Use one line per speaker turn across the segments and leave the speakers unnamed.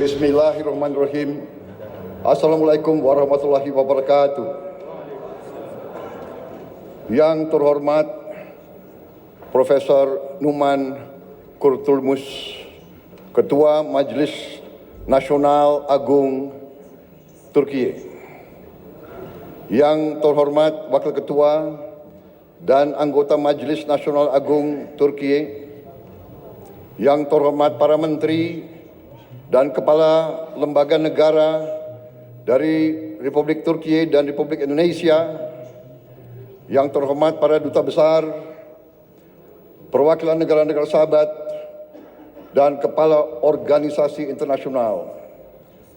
Bismillahirrahmanirrahim. Assalamualaikum warahmatullahi wabarakatuh. Yang terhormat Profesor Numan Kurtulmus, Ketua Majelis Nasional Agung Turkiye. Yang terhormat Wakil Ketua dan anggota Majelis Nasional Agung Turkiye. Yang terhormat para menteri dan kepala lembaga negara dari Republik Turkiye dan Republik Indonesia, yang terhormat para duta besar, perwakilan negara-negara sahabat, dan kepala organisasi internasional,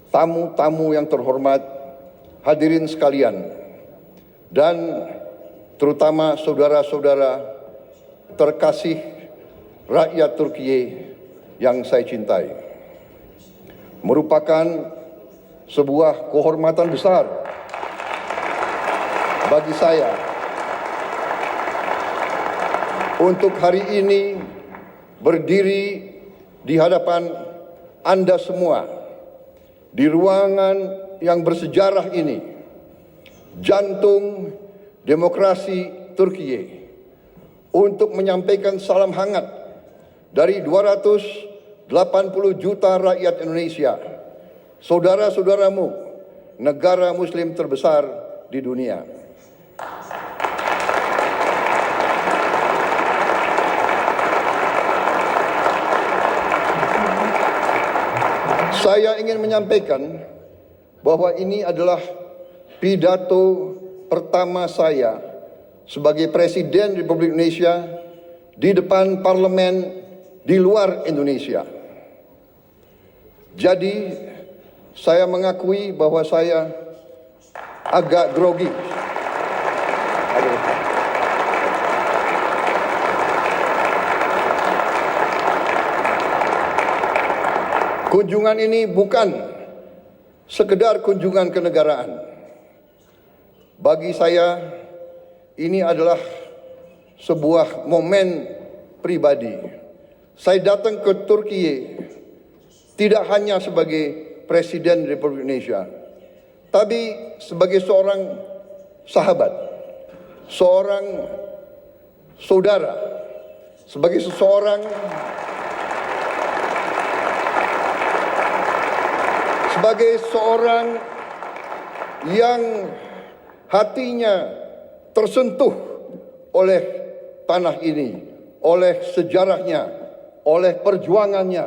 tamu-tamu yang terhormat, hadirin sekalian, dan terutama saudara-saudara terkasih rakyat Turkiye yang saya cintai. Merupakan sebuah kehormatan besar bagi saya untuk hari ini berdiri di hadapan Anda semua di ruangan yang bersejarah ini, jantung demokrasi Turkiye, untuk menyampaikan salam hangat dari 280 juta rakyat Indonesia, saudara-saudaramu, negara muslim terbesar di dunia. Saya ingin menyampaikan bahwa ini adalah pidato pertama saya sebagai Presiden Republik Indonesia di depan parlemen di luar Indonesia. Jadi saya mengakui bahwa saya agak grogi. Kunjungan ini bukan sekedar kunjungan kenegaraan. Bagi saya ini adalah sebuah momen pribadi. Saya datang ke Turkiye tidak hanya sebagai Presiden Republik Indonesia, tapi sebagai seorang sahabat, seorang saudara, sebagai seseorang yang hatinya tersentuh oleh tanah ini, oleh sejarahnya, oleh perjuangannya,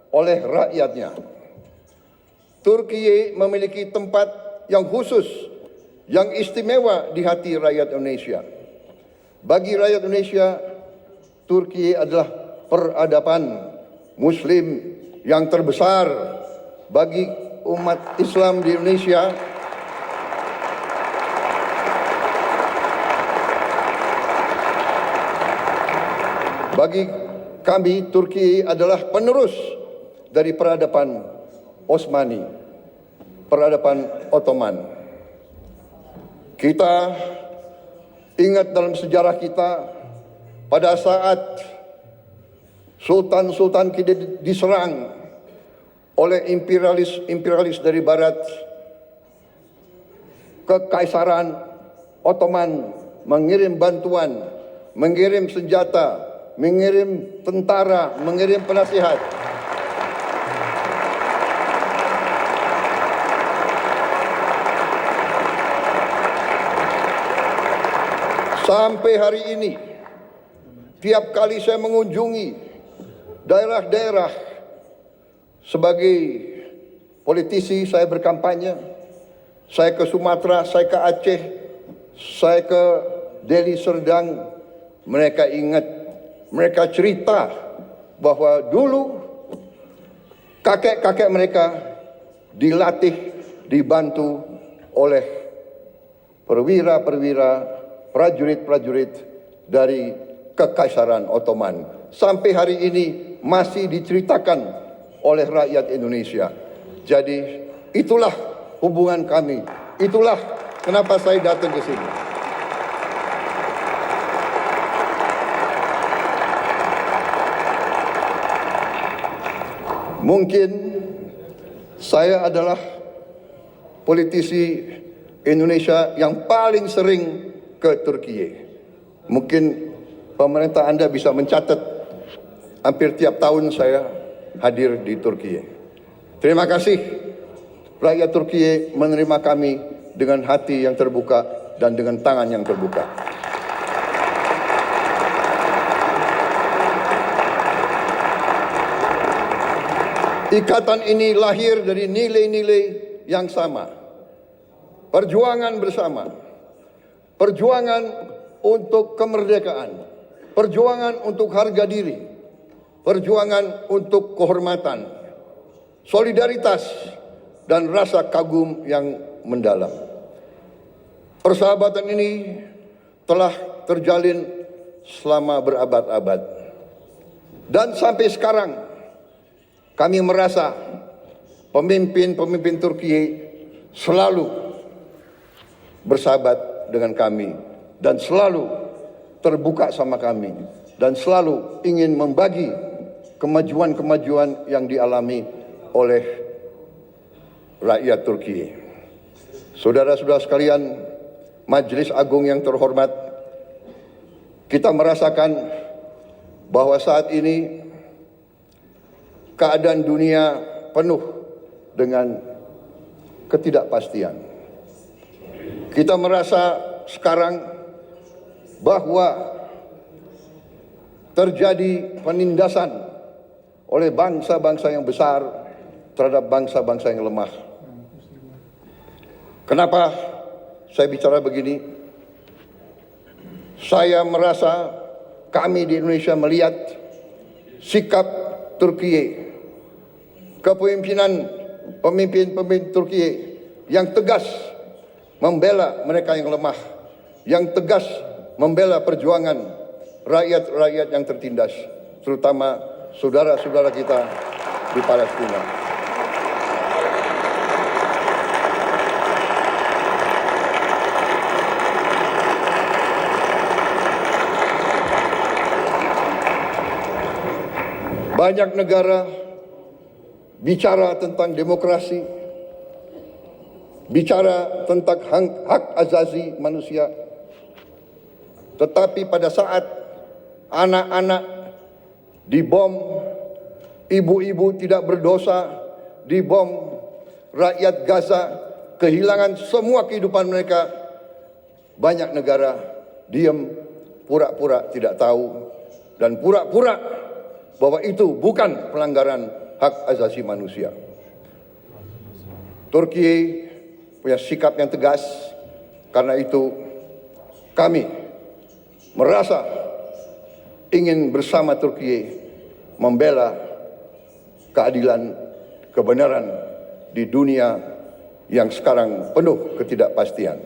oleh rakyatnya. Turkiye memiliki tempat yang khusus, yang istimewa di hati rakyat Indonesia. Bagi rakyat Indonesia, Turkiye adalah peradaban muslim yang terbesar. Bagi umat Islam di Indonesia, bagi kami, Turki adalah penerus dari peradaban Osmani, peradaban Ottoman. Kita ingat dalam sejarah kita, pada saat sultan-sultan kita diserang oleh imperialis dari barat, Kekaisaran Ottoman mengirim bantuan, mengirim senjata, mengirim tentara, mengirim penasihat. Sampai hari ini, tiap kali saya mengunjungi daerah-daerah sebagai politisi, saya berkampanye, saya ke Sumatera, saya ke Aceh, saya ke Deli Serdang, mereka ingat, mereka cerita bahwa dulu kakek-kakek mereka dilatih, dibantu oleh perwira-perwira, prajurit-prajurit dari Kekaisaran Ottoman. Sampai hari ini masih diceritakan oleh rakyat Indonesia. Jadi itulah hubungan kami. Itulah kenapa saya datang ke sini. Mungkin Saya adalah politisi Indonesia yang paling sering ke Turki. Mungkin pemerintah Anda bisa mencatat hampir tiap tahun saya hadir di Turki. Terima kasih rakyat Turki menerima kami dengan hati yang terbuka dan dengan tangan yang terbuka. Ikatan ini lahir dari nilai-nilai yang sama. Perjuangan bersama. Perjuangan untuk kemerdekaan. Perjuangan untuk harga diri. Perjuangan untuk kehormatan. Solidaritas dan rasa kagum yang mendalam. Persahabatan ini telah terjalin selama berabad-abad. Dan sampai sekarang kami merasa pemimpin-pemimpin Turki selalu bersahabat dengan kami dan selalu terbuka sama kami dan selalu ingin membagi kemajuan-kemajuan yang dialami oleh rakyat Turki. Saudara-saudara sekalian, Majelis Agung yang terhormat, kita merasakan bahwa saat ini keadaan dunia penuh dengan ketidakpastian. Kita merasa sekarang bahwa terjadi penindasan oleh bangsa-bangsa yang besar terhadap bangsa-bangsa yang lemah. Kenapa saya bicara begini? Saya merasa kami di Indonesia melihat sikap Turki, kepemimpinan pemimpin-pemimpin Turki yang tegas membela mereka yang lemah, yang tegas membela perjuangan rakyat-rakyat yang tertindas, terutama saudara-saudara kita di Palestina. Banyak negara bicara tentang demokrasi, bicara tentang hak asasi manusia. Tetapi pada saat anak-anak dibom, ibu-ibu tidak berdosa dibom, rakyat Gaza kehilangan semua kehidupan mereka, banyak negara diam, pura-pura tidak tahu, dan pura-pura bahwa itu bukan pelanggaran hak asasi manusia. Turki punya sikap yang tegas, karena itu kami merasa ingin bersama Turki membela keadilan, kebenaran di dunia yang sekarang penuh ketidakpastian.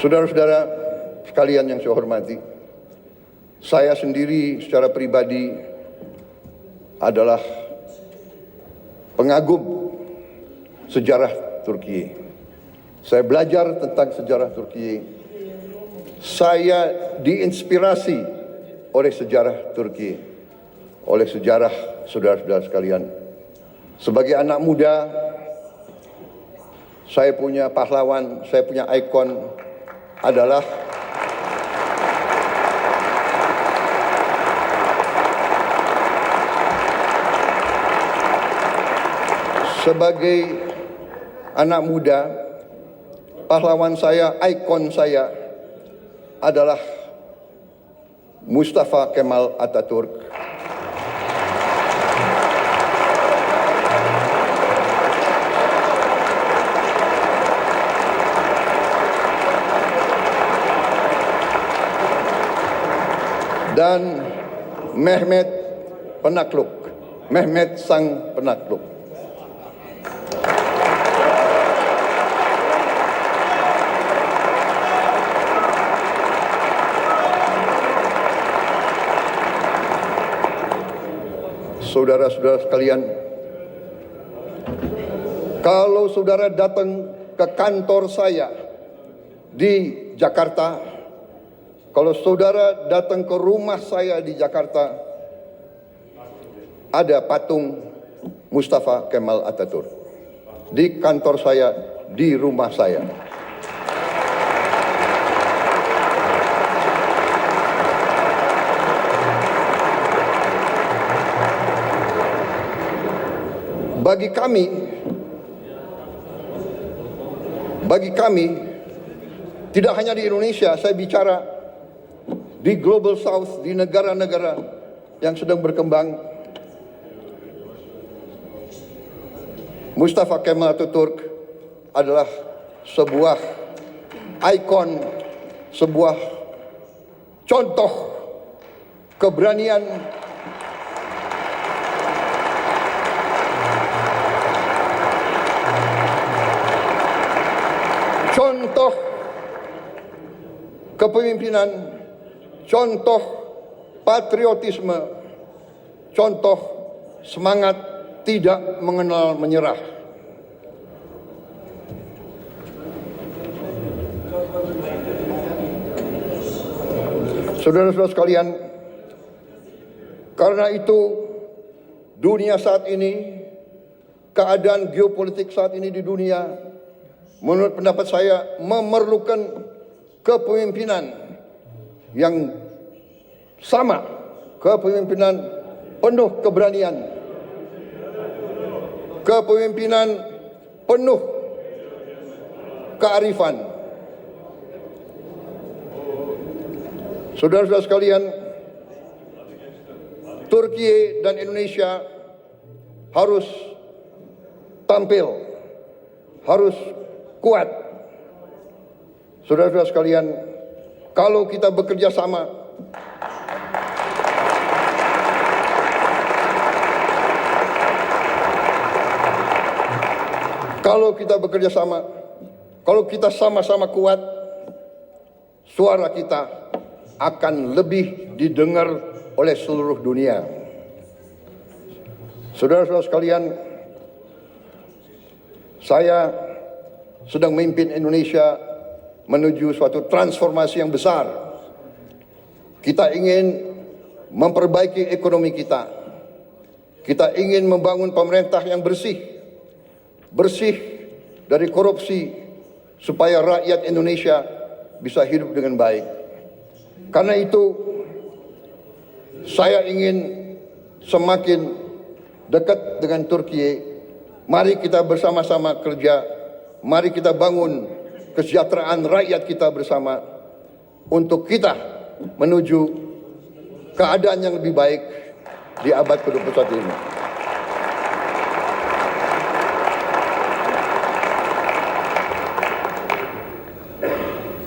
Saudara-saudara sekalian yang saya hormati, saya sendiri secara pribadi adalah pengagum sejarah Turki. Saya belajar tentang sejarah Turki. Saya diinspirasi oleh sejarah Turki, oleh sejarah saudara-saudara sekalian. Sebagai anak muda, saya punya pahlawan, saya punya ikon adalah sebagai anak muda, pahlawan saya, ikon saya adalah Mustafa Kemal Atatürk. Dan Mehmet Penakluk, Mehmet Sang Penakluk. Saudara-saudara sekalian, Kalau saudara datang ke kantor saya di Jakarta, kalau saudara datang ke rumah saya di Jakarta, ada patung Mustafa Kemal Atatürk. Di kantor saya, di rumah saya. Bagi kami, tidak hanya di Indonesia, saya bicara di Global South, di negara-negara yang sedang berkembang, Mustafa Kemal Atatürk adalah sebuah ikon, sebuah contoh keberanian, contoh kepemimpinan, contoh patriotisme, contoh semangat tidak mengenal menyerah. Saudara-saudara sekalian, karena itu dunia saat ini, keadaan geopolitik saat ini di dunia, menurut pendapat saya memerlukan kepemimpinan yang sama, kepemimpinan penuh keberanian, kepemimpinan penuh kearifan. Saudara-saudara sekalian, Turki dan Indonesia harus tampil, harus kuat. Saudara-saudara sekalian, kalau kita bekerja sama, kalau kita sama-sama kuat, suara kita akan lebih didengar oleh seluruh dunia. Saudara-saudara sekalian, saya sedang memimpin Indonesia menuju suatu transformasi yang besar. Kita ingin memperbaiki ekonomi kita. Kita ingin membangun pemerintah yang bersih dari korupsi, supaya rakyat Indonesia bisa hidup dengan baik. Karena itu, saya ingin semakin dekat dengan Turki. Mari kita bersama-sama kerja. Mari kita bangun kesejahteraan rakyat kita bersama untuk kita menuju keadaan yang lebih baik di abad ke-21 ini.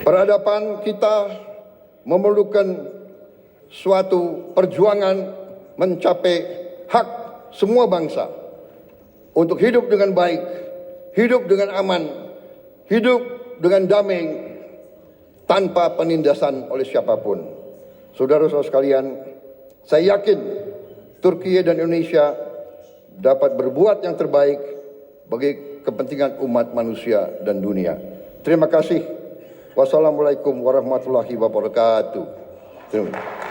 Peradaban kita memerlukan suatu perjuangan mencapai hak semua bangsa untuk hidup dengan baik, hidup dengan aman, hidup dengan damai, tanpa penindasan oleh siapapun. Saudara-saudara sekalian, saya yakin Turki dan Indonesia dapat berbuat yang terbaik bagi kepentingan umat manusia dan dunia. Terima kasih. Wassalamualaikum warahmatullahi wabarakatuh. Terima kasih.